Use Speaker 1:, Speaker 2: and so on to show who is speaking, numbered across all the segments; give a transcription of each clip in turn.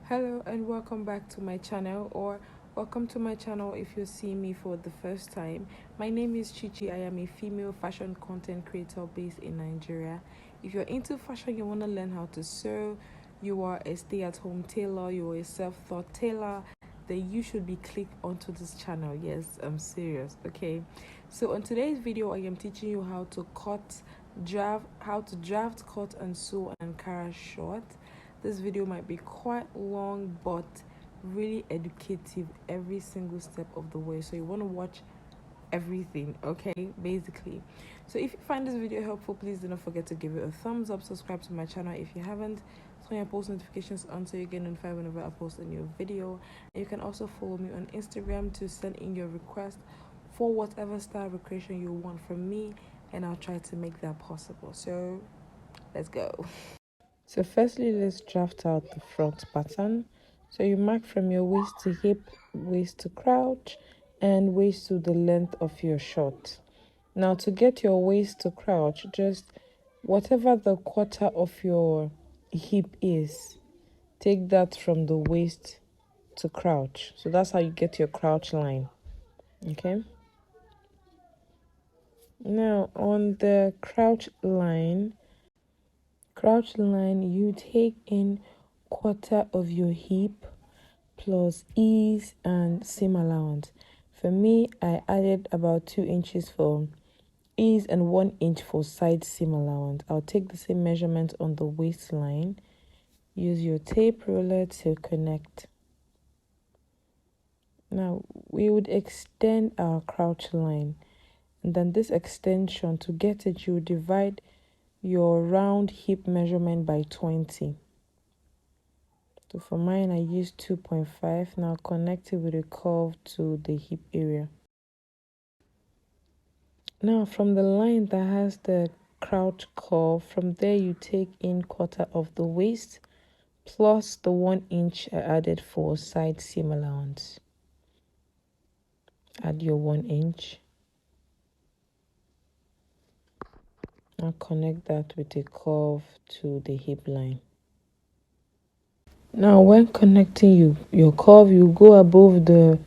Speaker 1: Hello and welcome back to my channel, or welcome to my channel if you're seeing me for the first time. My name is Chichi. I am a female fashion content creator based in Nigeria. If you're into fashion, you want to learn how to sew, you are a stay-at-home tailor, you are a self-taught tailor, then you should be clicked onto this channel. Yes, I'm serious. Okay, so on today's video I am teaching you how to draft, cut and sew an ankara short. This video might be quite long but really educative every single step of the way, so you want to watch everything, okay, basically. So if you find this video helpful, please do not forget to give it a thumbs up, subscribe to my channel if you haven't, turn your post notifications on so you get notified whenever I post a new video. And you can also follow me on Instagram to send in your request for whatever style of creation you want from me, and I'll try to make that possible. So let's go. So firstly, let's draft out the front pattern. So you mark from your waist to hip, waist to crouch, and waist to the length of your short. Now to get your waist to crouch, just whatever the quarter of your hip is, take that from the waist to crouch. So that's how you get your crouch line. Okay. Now on the crouch line, you take in quarter of your hip plus ease and seam allowance. For me, I added about 2 inches for ease and 1 inch for side seam allowance. I'll take the same measurement on the waistline. Use your tape ruler to connect. Now we would extend our crouch line, and then this extension, to get it, you divide your round hip measurement by 20. So for mine, I used 2.5. Now connect it with a curve to the hip area. Now from the line that has the crouch curve, from there you take in quarter of the waist plus the 1 inch I added for side seam allowance. Add your 1 inch. Now connect that with a curve to the hip line. Now when connecting your curve, you go above the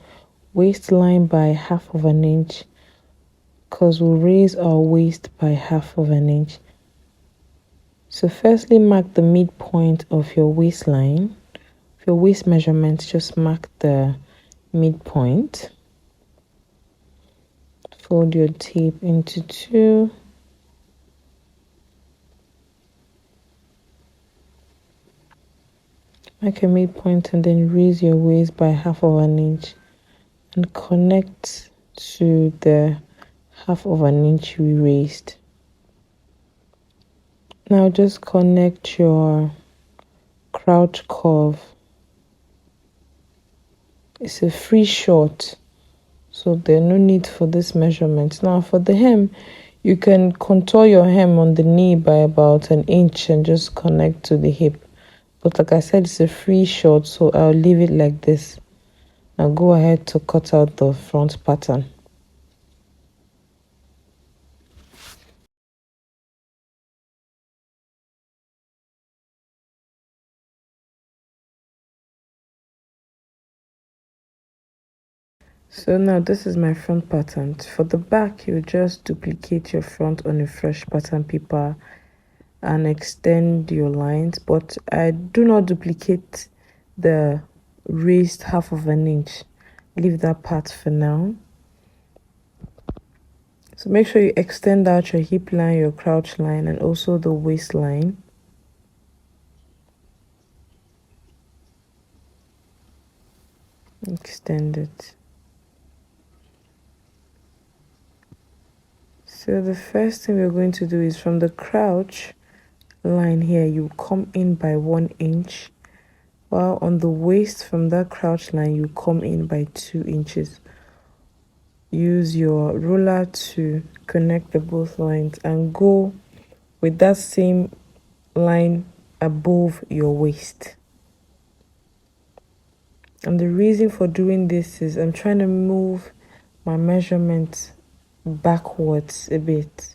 Speaker 1: waistline by 1/2 of an inch, because we'll raise our waist by 1/2 of an inch. So firstly, mark the midpoint of your waistline. For your waist measurement, just mark the midpoint. Fold your tape into 2. Make a midpoint and then raise your waist by 1/2 of an inch and connect to the 1/2 of an inch we raised. Now just connect your crouch curve. It's a free short, so there's no need for this measurement. Now for the hem, you can contour your hem on the knee by about 1 inch and just connect to the hip. But like I said, it's a free short, so I'll leave it like this. Now go ahead to cut out the front pattern. So now this is my front pattern. For the back, you just duplicate your front on a fresh pattern paper and extend your lines, but I do not duplicate the raised 1/2 of an inch. Leave that part for now. So make sure you extend out your hip line, your crouch line, and also the waistline. Extend it. So the first thing we're going to do is from the crouch line here, you come in by 1 inch, while on the waist from that crouch line you come in by 2 inches. Use your ruler to connect the both lines and go with that same line above your waist. And the reason for doing this is I'm trying to move my measurement backwards a bit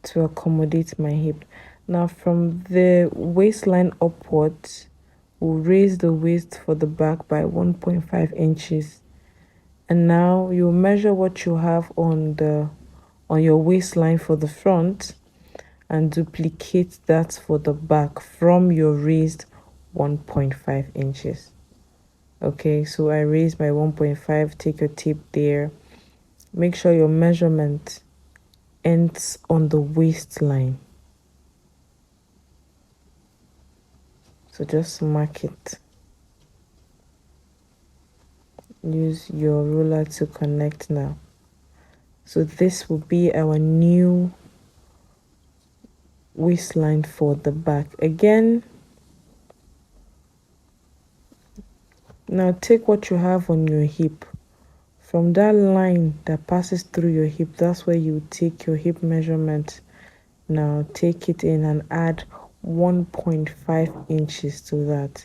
Speaker 1: to accommodate my hip. Now from the waistline upwards, we'll raise the waist for the back by 1.5 inches. And now you'll measure what you have on your waistline for the front and duplicate that for the back from your raised 1.5 inches. Okay, so I raised my 1.5, take your tape there. Make sure your measurement ends on the waistline. So just mark it. Use your ruler to connect now. So this will be our new waistline for the back. Again, now take what you have on your hip. From that line that passes through your hip, that's where you take your hip measurement. Now take it in and add 1.5 inches to that.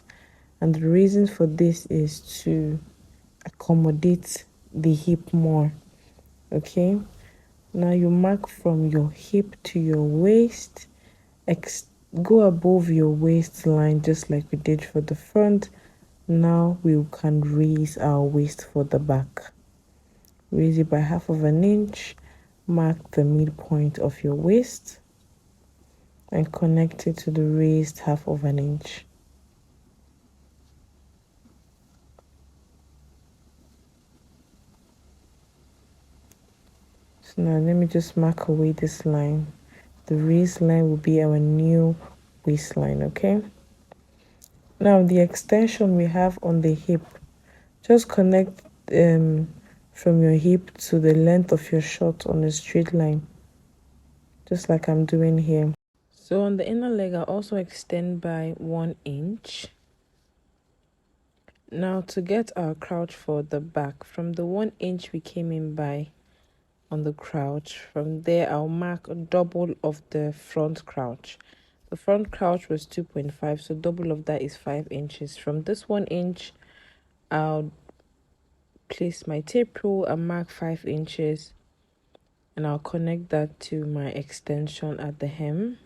Speaker 1: And the reason for this is to accommodate the hip more. Okay, now you mark from your hip to your waist. Go above your waistline just like we did for the front. Now we can raise our waist for the back. Raise it by 1/2 inch. Mark the midpoint of your waist and connect it to the raised 1/2 inch. So now let me just mark away this line. The raised line will be our new waistline, okay? Now the extension we have on the hip, just connect from your hip to the length of your short on a straight line, just like I'm doing here. So on the inner leg, I also extend by 1 inch. Now to get our crouch for the back, from the 1 inch we came in by on the crouch, from there I'll mark double of the front crouch. The front crouch was 2.5, so double of that is 5 inches. From this 1 inch, I'll place my tape rule and mark 5 inches, and I'll connect that to my extension at the hem.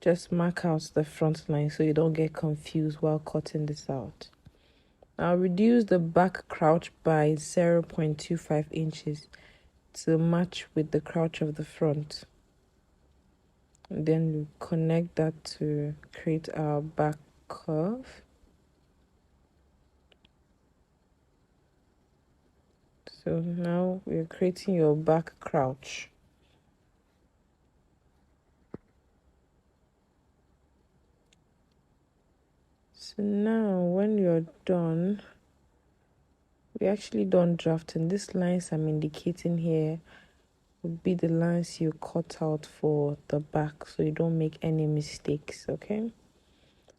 Speaker 1: Just mark out the front line so you don't get confused while cutting this out. I'll reduce the back crouch by 0.25 inches to match with the crouch of the front. And then we connect that to create our back curve. So now we're creating your back crouch. So now when you're done, we're actually done drafting. These lines I'm indicating here would be the lines you cut out for the back so you don't make any mistakes, okay?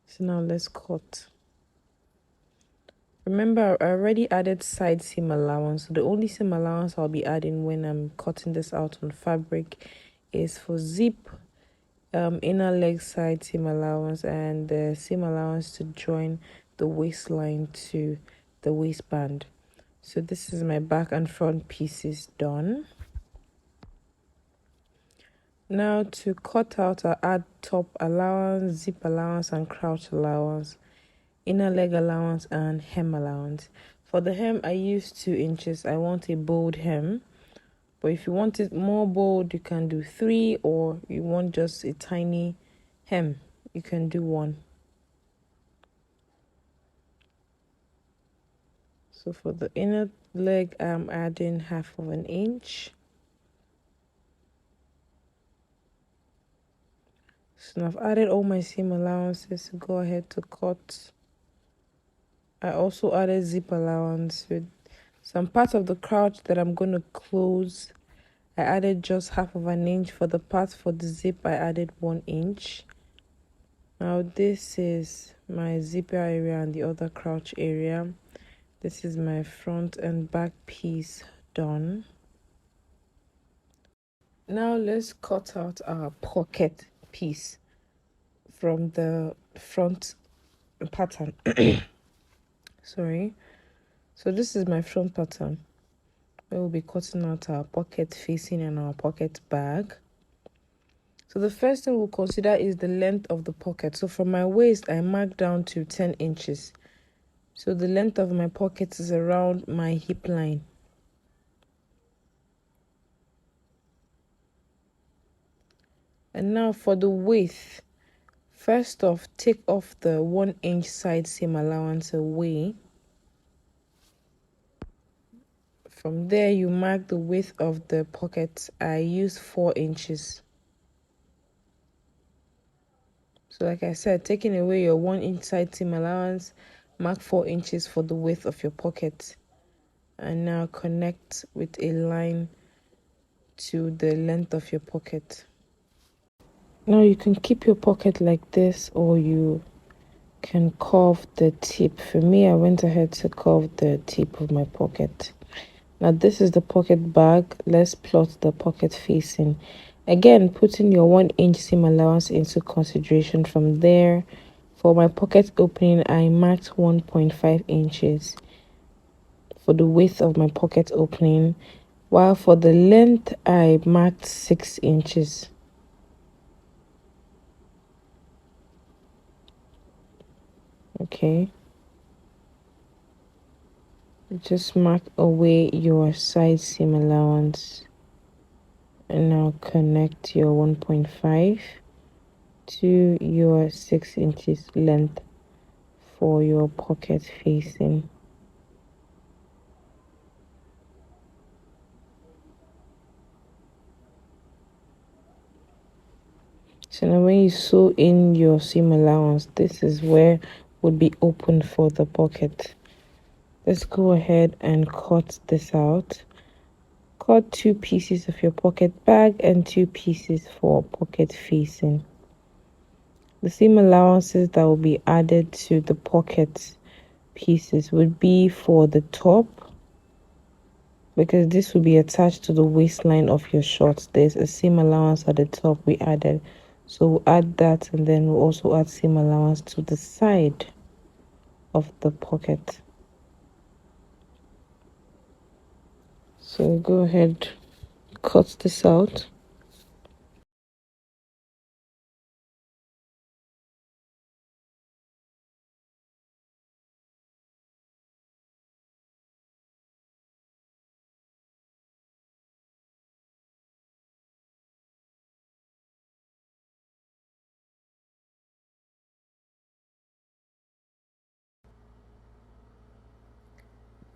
Speaker 1: So now let's cut. Remember, I already added side seam allowance. So the only seam allowance I'll be adding when I'm cutting this out on fabric is for zip, inner leg side seam allowance, and the seam allowance to join the waistline to the waistband. So this is my back and front pieces done. Now to cut out, I add top allowance, zip allowance, and crouch allowance, inner leg allowance, and hem allowance. For the hem, I use 2 inches. I want a bold hem, but if you want it more bold, you can do 3, or you want just a tiny hem, you can do 1. So for the inner leg, I'm adding 1/2 inch. So now I've added all my seam allowances. Go ahead to cut. I also added zip allowance with some parts of the crouch that I'm going to close. I added just 1/2 inch. For the part for the zip, I added 1 inch. Now this is my zipper area and the other crouch area. This is my front and back piece done. Now let's cut out our pocket piece from the front pattern. Sorry. So this is my front pattern. We'll be cutting out our pocket facing and our pocket bag. So the first thing we'll consider is the length of the pocket. So from my waist, I mark down to 10 inches. So the length of my pocket is around my hip line. And now for the width, first off, take off the 1 inch side seam allowance away. From there, you mark the width of the pocket. I use 4 inches. So like I said, taking away your 1 inch side seam allowance, mark 4 inches for the width of your pocket. And now connect with a line to the length of your pocket. Now you can keep your pocket like this, or you can curve the tip. For me, I went ahead to curve the tip of my pocket. Now this is the pocket bag. Let's plot the pocket facing. Again, putting your 1 inch seam allowance into consideration. From there, for my pocket opening, I marked 1.5 inches for the width of my pocket opening, while for the length, I marked 6 inches. Okay. Just mark away your side seam allowance. And now connect your 1.5 to your 6 inches length for your pocket facing. So now when you sew in your seam allowance, this is where would be open for the pocket. Let's go ahead and cut this out. Cut 2 pieces of your pocket bag and 2 pieces for pocket facing. The seam allowances that will be added to the pocket pieces would be for the top, because this will be attached to the waistline of your shorts. There's a seam allowance at the top we added, so we'll add that, and then we'll also add seam allowance to the side of the pocket. So go ahead, cut this out.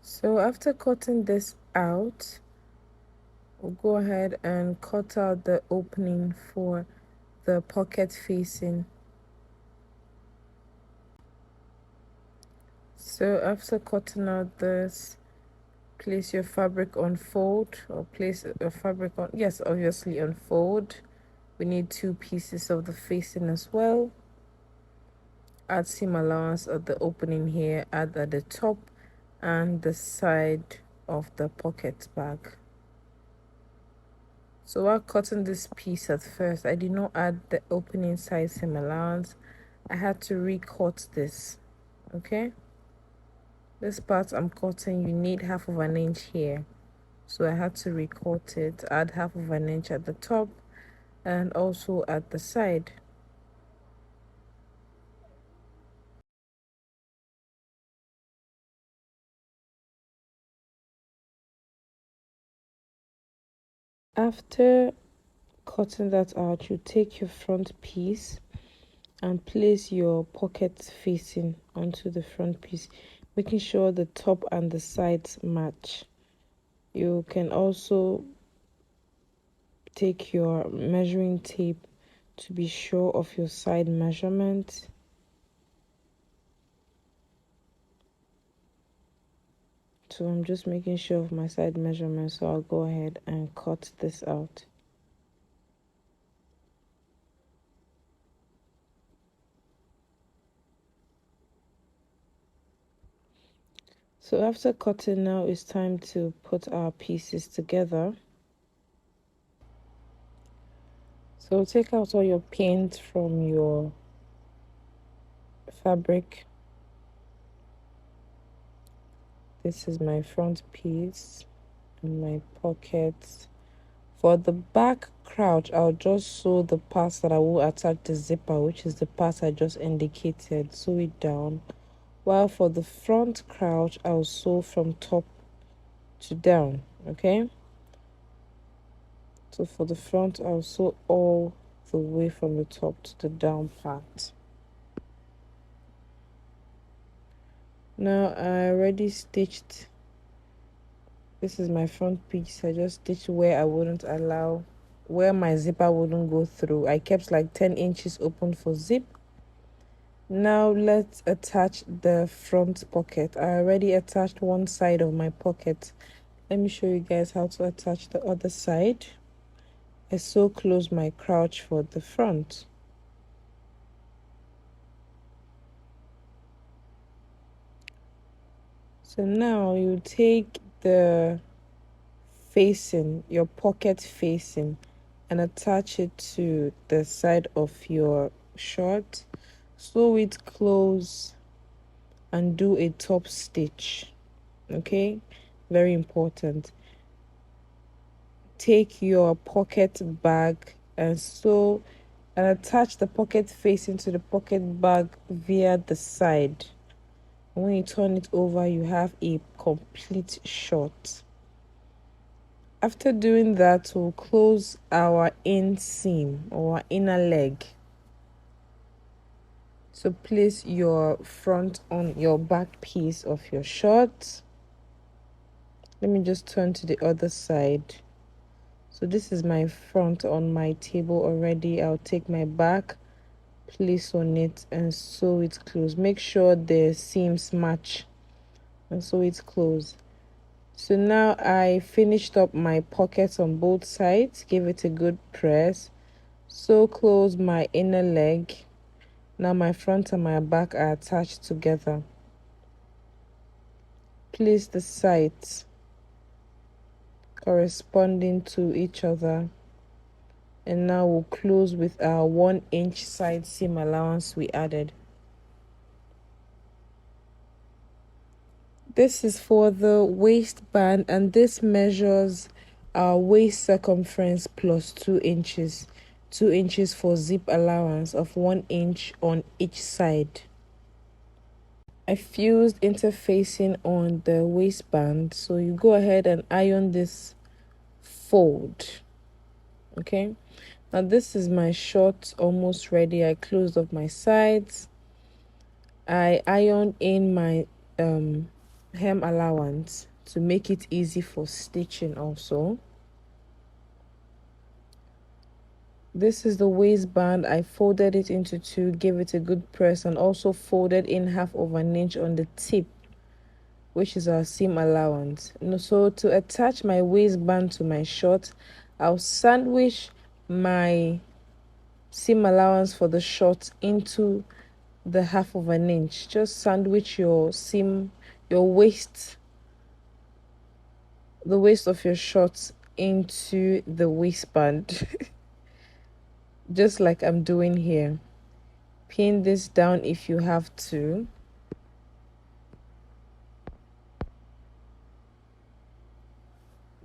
Speaker 1: So after cutting this out, we'll go ahead and cut out the opening for the pocket facing. So after cutting out this, place your fabric on fold, or place your fabric on, yes, obviously on fold. We need 2 pieces of the facing as well. Add seam allowance at the opening here, add at the top and the side of the pocket bag. So while cutting this piece at first, I did not add the opening side seam allowance. I had to recut this. Okay, this part I'm cutting, you need 1/2 inch here, so I had to recut it, add 1/2 inch at the top and also at the side. After cutting that out, you take your front piece and place your pocket facing onto the front piece, making sure the top and the sides match. You can also take your measuring tape to be sure of your side measurement. So I'm just making sure of my side measurement, so I'll go ahead and cut this out. So after cutting, now it's time to put our pieces together. So take out all your paint from your fabric. This is my front piece and my pockets For the back crouch, I'll just sew the parts that I will attach the zipper, which is the part I just indicated. Sew it down. While for the front crouch, I'll sew from top to down. Okay, so for the front, I'll sew all the way from the top to the down part. Now I already stitched. This is my front piece. I just stitched where I wouldn't allow, where my zipper wouldn't go through. I kept like 10 inches open for zip. Now let's attach the front pocket. I already attached one side of my pocket. Let me show you guys how to attach the other side. I sew close my crouch for the front. So now you take the facing, your pocket facing, and attach it to the side of your short. Sew it close and do a top stitch. Okay, very important. Take your pocket bag and sew and attach the pocket facing to the pocket bag via the side. When you turn it over, you have a complete short. After doing that, we'll close our inseam or inner leg. So place your front on your back piece of your short. Let me just turn to the other side. So this is my front on my table already. I'll take my back, place on it, and sew it close. Make sure the seams match and sew it close. So now I finished up my pockets on both sides. Give it a good press. Sew close my inner leg. Now my front and my back are attached together. Place the sides corresponding to each other. And now we'll close with our 1 inch side seam allowance we added. This is for the waistband, and this measures our waist circumference plus 2 inches. 2 inches for zip allowance of 1 inch on each side. I fused interfacing on the waistband, so you go ahead and iron this fold. Okay, now this is my short almost ready. I closed off my sides. I ironed in my hem allowance to make it easy for stitching also. This is the waistband. I folded it into two, gave it a good press, and also folded in 1/2 inch on the tip, which is our seam allowance. So to attach my waistband to my short, I'll sandwich my seam allowance for the short into the 1/2 inch. Just sandwich your seam, your waist, the waist of your shorts into the waistband. Just like I'm doing here. Pin this down if you have to.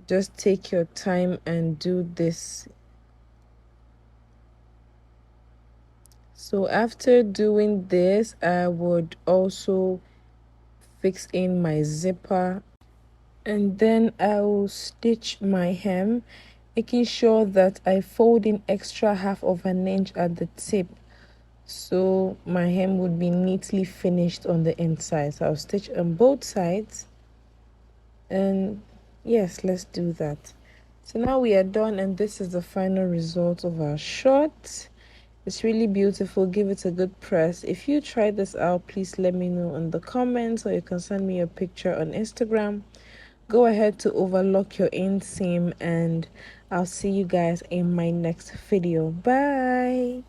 Speaker 1: Just take your time and do this. So after doing this, I would also fix in my zipper, and then I will stitch my hem, making sure that I fold in extra 1/2 inch at the tip, so my hem would be neatly finished on the inside. So I'll stitch on both sides, and yes, let's do that. So now we are done, and this is the final result of our short. It's really beautiful. Give it a good press. If you try this out, please let me know in the comments, or you can send me a picture on Instagram. Go ahead to overlock your inseam, and I'll see you guys in my next video. Bye.